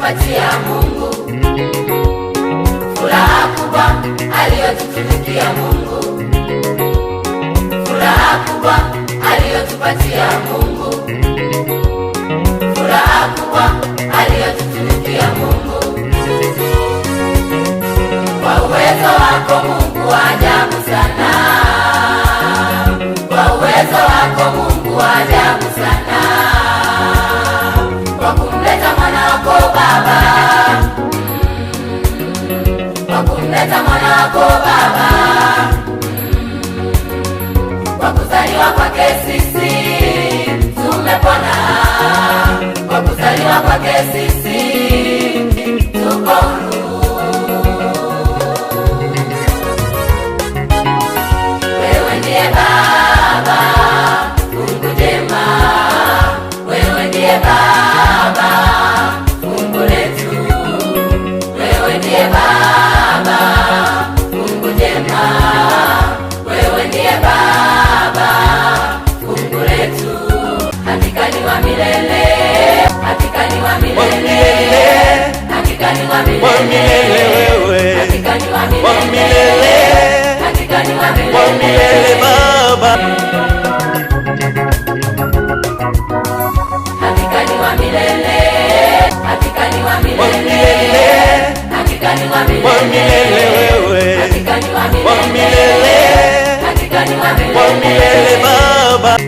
aliyotupatia Mungu, furaha kubwa aliyotutunukia Mungu, furaha kubwa aliyotupatia Mungu, furaha kubwa aliyotutunukia Mungu. Kwa uwezo wako Mungu wa ajabu sana, kwa uwezo wako Mungu wa ajabu sana, kwa kumleta mwana wako Baba, kwa kumleta mwana wako Baba, kwa kuzaliwa kwake sisi tumepona, kwa kuzaliwa kwake sisi tuko huru. Wewe ndiye Baba, Mungu jema, wewe ndiye Baba, Mungu letu, wewe ndiye Baba, Mungu jema, wewe ndiye Baba, Mungu letu. Hakika ni wa milele, hakika ni wa milele, hakika ni wa milele, wewe hakika ni wa milele, hakika ni wa milele Baba, hakika ni wa milele, hakika ni wa milele, hakika ni wa milele, wewe hakika ni wa milele, hakika ni wa milele Baba.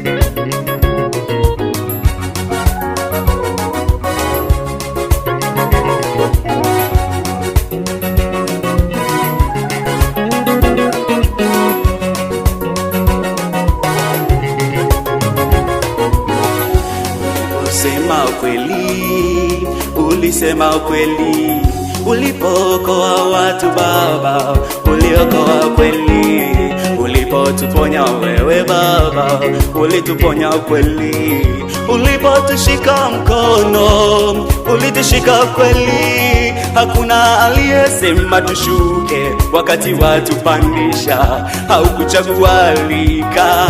Ulisema kweli, ulisema kweli, ulipookoa watu Baba, uliokoa kweli, ulipotuponya wewe Baba, ulituponya kweli, ulipotushika mkono, ulitushika kweli. Hakuna aliyesema tushuke wakati watupandisha, haukuchagua lika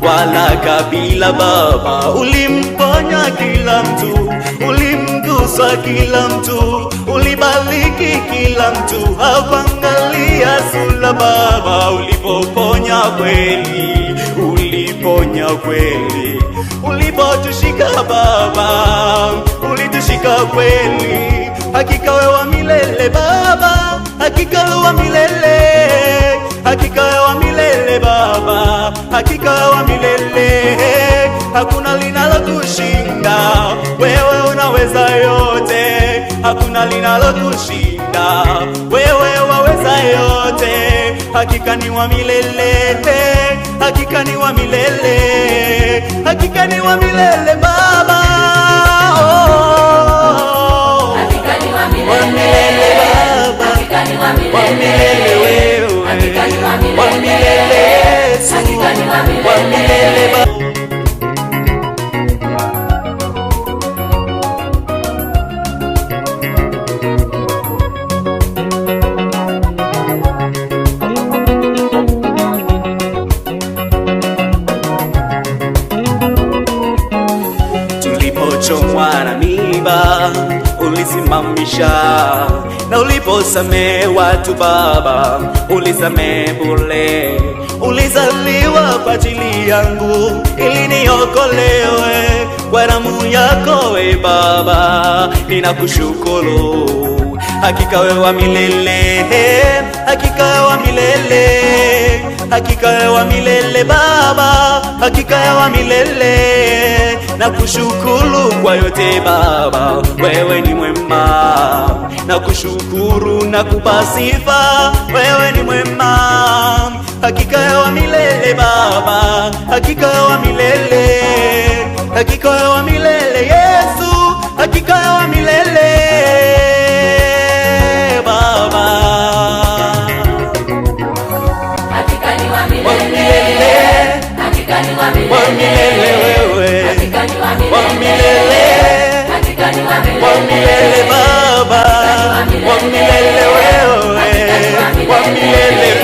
wala kabila Baba, ulimponya kila mtu, ulimgusa kila mtu, ulibariki kila mtu, hakuangalia sura Baba, ulipoponya kweli, uliponya kweli, ulipotushika Baba, ulitushika kweli. Hakika wewe wa milele Baba, hakika wewe wa milele, hakika wewe wa milele Baba, hakika wewe wa milele. Hakuna linalokushinda, wewe unaweza yote, hakuna linalokushinda, wewe waweza yote. Hakika ni wa milele, hakika ni wa milele, hakika ni wa milele Baba, hakika ni wa milele Baba, hakika ni wa milele, wewe hakika ni wa milele, hakika ni wa milele Baba. Tulipochomwa na miba ulisimamisha, na uliposamehe watu Baba, ulisamehe bure. Ulizaliwa kwa ajili yangu ili niokolewe kwa damu yako we Baba, ninakushukuru. Hakika wewe wa milele, hakika wewe wa milele, hakika wewe wa milele Baba, hakika wewe wa milele. Nakushukuru kwa yote Baba, wewe ni mwema. Nakushukuru na kupa sifa, wewe ni mwema. Hakika wewe wa milele Baba, hakika wewe wa milele, hakika wewe wa milele Yesu, hakika wewe wa milele Baba, hakika ni wa milele, hakika ni wa milele, wewe hakika ni wa milele, hakika ni wa milele Baba, wa milele wewe, wa milele